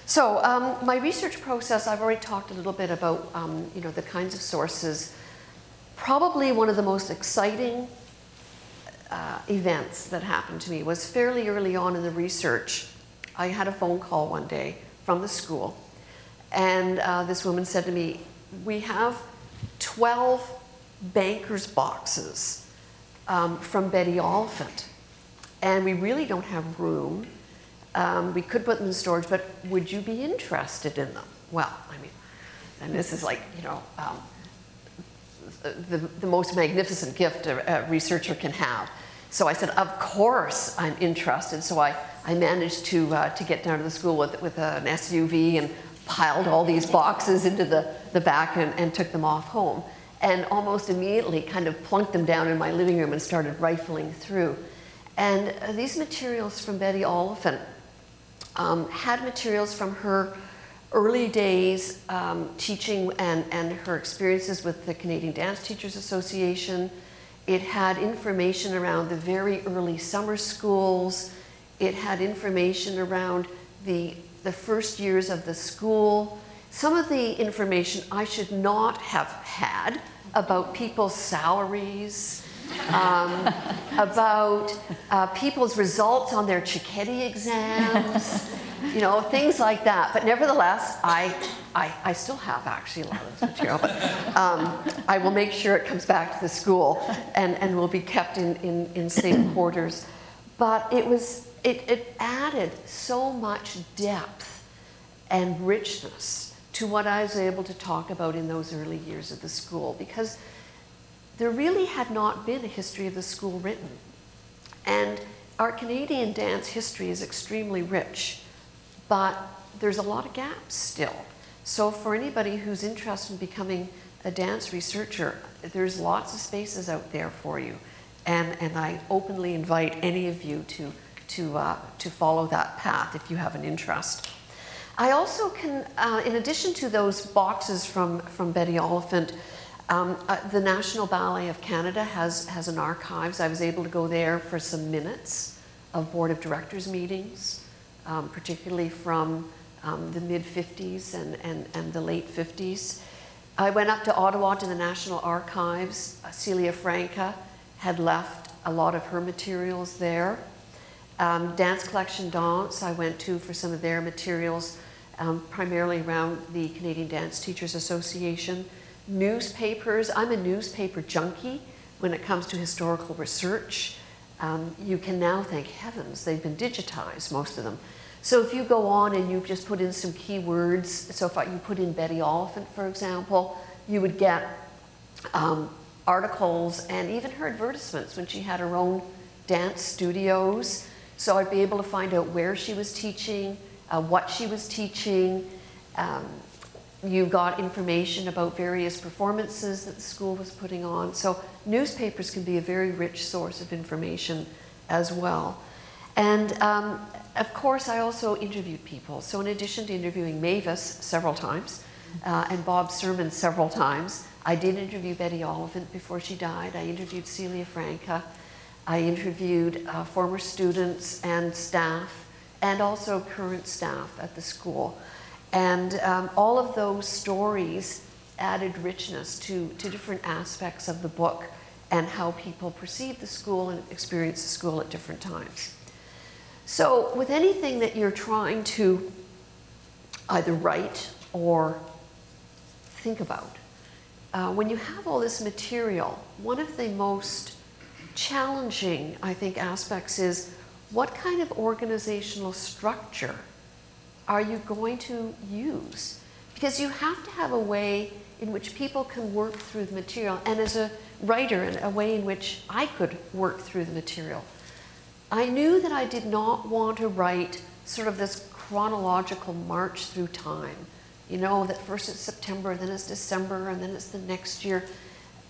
So my research process, I've already talked a little bit about you know, the kinds of sources. Probably one of the most exciting events that happened to me was fairly early on in the research. I had a phone call one day from the school, and this woman said to me, we have 12 banker's boxes from Betty Oliphant, and we really don't have room. We could put them in storage, but would you be interested in them? Well, I mean, and this is like, you know, the most magnificent gift a researcher can have. So I said, of course I'm interested. So I managed to get down to the school with an SUV and piled all these boxes into the back and took them off home. And almost immediately kind of plunked them down in my living room and started rifling through. And these materials from Betty Oliphant had materials from her early days teaching and her experiences with the Canadian Dance Teachers Association. It had information around the very early summer schools. It had information around the first years of the school. Some of the information I should not have had about people's salaries, about people's results on their Cicchetti exams, you know, things like that. But nevertheless, I still have actually a lot of this material, but I will make sure it comes back to the school and will be kept in safe quarters. But it added so much depth and richness to what I was able to talk about in those early years of the school, because there really had not been a history of the school written. And our Canadian dance history is extremely rich, but there's a lot of gaps still. So for anybody who's interested in becoming a dance researcher, there's lots of spaces out there for you. And I openly invite any of you to follow that path if you have an interest. I also can, in addition to those boxes from Betty Oliphant, the National Ballet of Canada has an archives. I was able to go there for some minutes of Board of Directors meetings, particularly from the mid-50s and the late 50s. I went up to Ottawa to the National Archives. Celia Franca had left a lot of her materials there. Dance Collection Dance I went to for some of their materials, primarily around the Canadian Dance Teachers Association. Newspapers, I'm a newspaper junkie when it comes to historical research. You can now, thank heavens, they've been digitized, most of them. So if you go on and you just put in some keywords, so if you put in Betty Oliphant, for example, you would get articles and even her advertisements when she had her own dance studios. So I'd be able to find out where she was teaching, what she was teaching. You got information about various performances that the school was putting on. So newspapers can be a very rich source of information as well. And of course, I also interviewed people. So in addition to interviewing Mavis several times and Bob Sermon several times, I did interview Betty Oliphant before she died. I interviewed Celia Franca. I interviewed former students and staff, and also current staff at the school. And all of those stories added richness to different aspects of the book and how people perceive the school and experience the school at different times. So with anything that you're trying to either write or think about, when you have all this material, one of the most challenging, I think, aspects is what kind of organizational structure are you going to use? Because you have to have a way in which people can work through the material, and as a writer, a way in which I could work through the material. I knew that I did not want to write sort of this chronological march through time. You know, that first it's September, then it's December, and then it's the next year.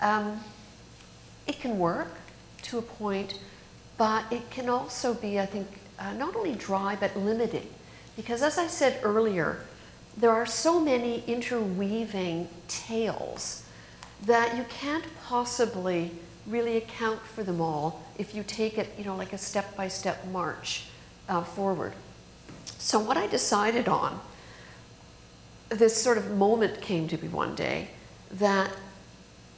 It can work to a point, but it can also be, I think, not only dry, but limiting. Because as I said earlier, there are so many interweaving tales that you can't possibly really account for them all if you take it, you know, like a step-by-step march forward. So what I decided on this sort of moment came to me one day that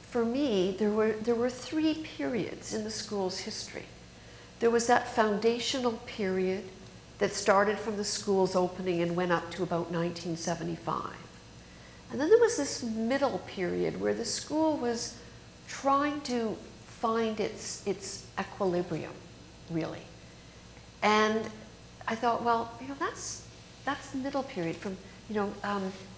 for me, there were 3 periods in the school's history. There was that foundational period that started from the school's opening and went up to about 1975. And then there was this middle period where the school was trying to find its equilibrium, really. And I thought, well, that's the middle period from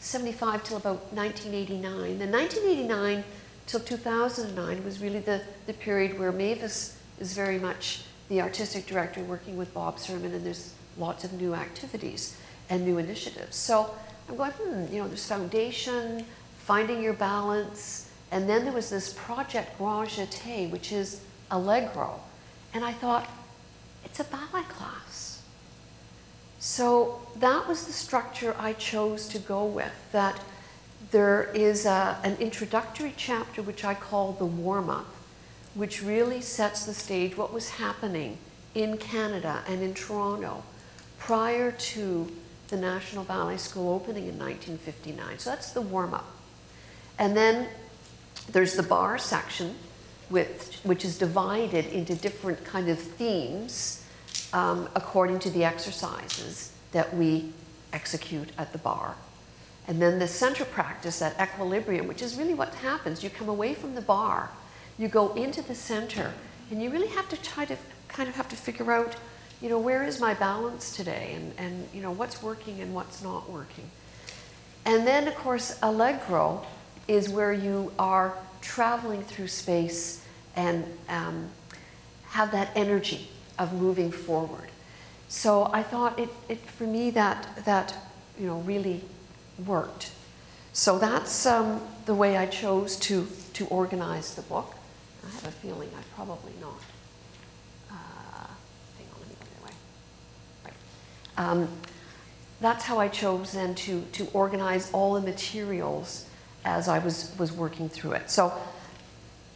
75 till about 1989. Then 1989 till 2009 was really the period where Mavis is very much the artistic director working with Bob Sermon, and there's lots of new activities and new initiatives. So I'm going, there's foundation, finding your balance, and then there was this project Grand Jeté, which is Allegro. And I thought, it's a ballet class. So that was the structure I chose to go with, that there is an introductory chapter which I call the Warmup, which really sets the stage, what was happening in Canada and in Toronto prior to the National Ballet School opening in 1959. So that's the warm-up. And then there's the bar section, which is divided into different kind of themes according to the exercises that we execute at the bar. And then the center practice, that equilibrium, which is really what happens. You come away from the bar, you go into the center, and you really have to try to have to figure out, where is my balance today, and what's working and what's not working. And then, of course, Allegro is where you are traveling through space and have that energy of moving forward. So I thought for me that really worked. So that's the way I chose to organize the book. I have a feeling I probably not. Hang on, let me go the other way. Right. That's how I chose then to organize all the materials as I was working through it. So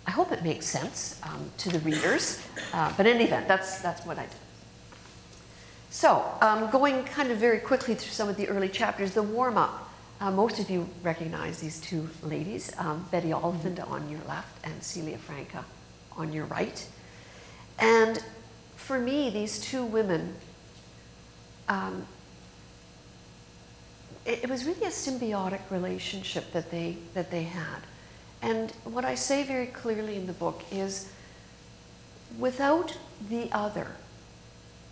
I hope it makes sense to the readers. But in any event, that's what I did. So going kind of very quickly through some of the early chapters, the warm-up. Most of you recognize these 2 ladies, Betty Oliphant on your left and Celia Franca on your right. And for me, these 2 women, it was really a symbiotic relationship that they had. And what I say very clearly in the book is, without the other,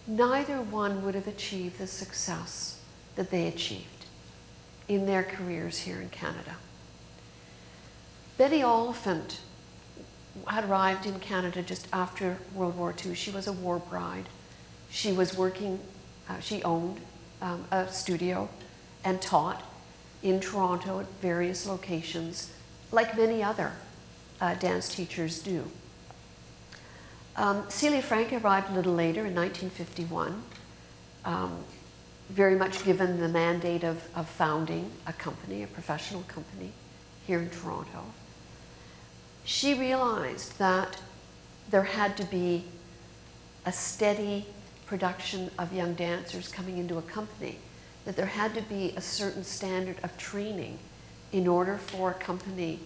neither one would have achieved the success that they achieved in their careers here in Canada. Betty Oliphant had arrived in Canada just after World War II. She was a war bride. She was working, she owned a studio and taught in Toronto at various locations, like many other dance teachers do. Celia Franca arrived a little later in 1951. Very much given the mandate of founding a company, a professional company here in Toronto. She realized that there had to be a steady production of young dancers coming into a company, that there had to be a certain standard of training in order for a company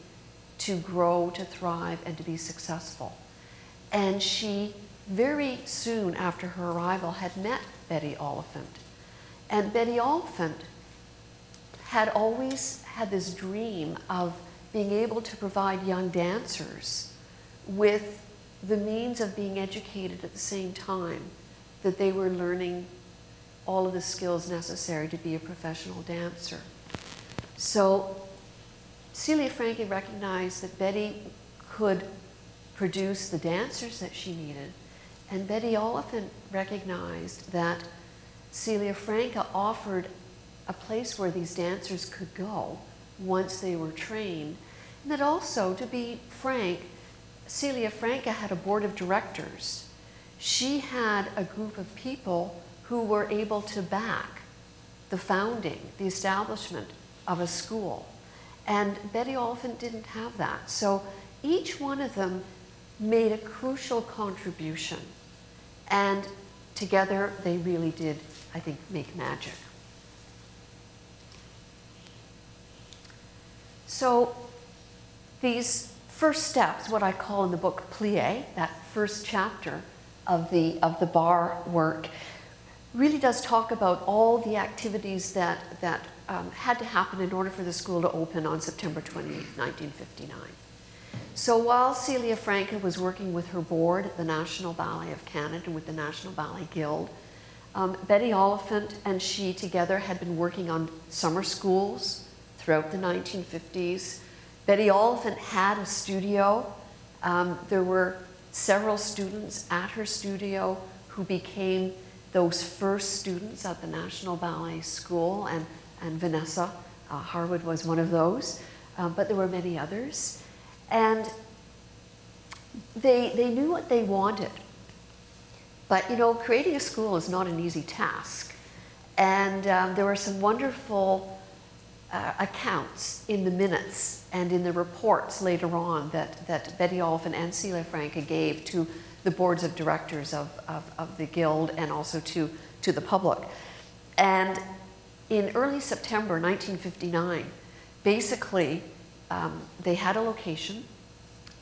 to grow, to thrive, and to be successful. And she, very soon after her arrival, had met Betty Oliphant. And Betty Oliphant had always had this dream of being able to provide young dancers with the means of being educated at the same time that they were learning all of the skills necessary to be a professional dancer. So Celia Franca recognized that Betty could produce the dancers that she needed, and Betty Oliphant recognized that Celia Franca offered a place where these dancers could go once they were trained. And that also, to be frank, Celia Franca had a board of directors. She had a group of people who were able to back the founding, the establishment of a school. And Betty Oliphant didn't have that. So each one of them made a crucial contribution. And together, they really did, I think, make magic. So these first steps, what I call in the book plie, that first chapter of the bar work, really does talk about all the activities that had to happen in order for the school to open on September 28, 1959. So while Celia Franca was working with her board at the National Ballet of Canada and with the National Ballet Guild, Betty Oliphant and she together had been working on summer schools throughout the 1950s. Betty Oliphant had a studio. There were several students at her studio who became those first students at the National Ballet School, and Vanessa Harwood was one of those, but there were many others. And they knew what they wanted. But, you know, creating a school is not an easy task. And there were some wonderful accounts in the minutes and in the reports later on that Betty Oliphant and Celia Franca gave to the boards of directors of the Guild and also to the public. And in early September 1959, basically, they had a location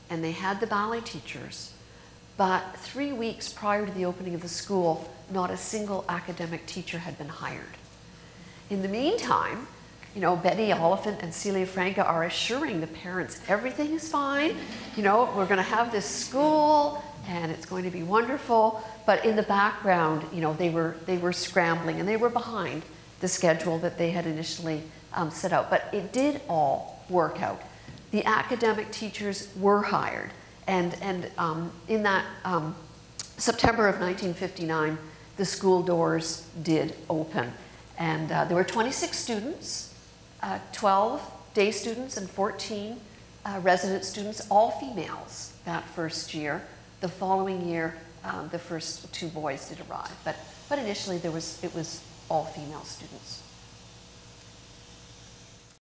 and they had the ballet teachers, but 3 weeks prior to the opening of the school, not a single academic teacher had been hired. In the meantime, you know, Betty Oliphant and Celia Franca are assuring the parents everything is fine. You know, we're going to have this school and it's going to be wonderful. But in the background, you know, they were scrambling and they were behind the schedule that they had initially set out. But it did all work out. The academic teachers were hired, and in that September of 1959, the school doors did open, and there were 26 students, 12 day students and 14 resident students, all females that first year. The following year, the first 2 boys did arrive, but initially it was all female students.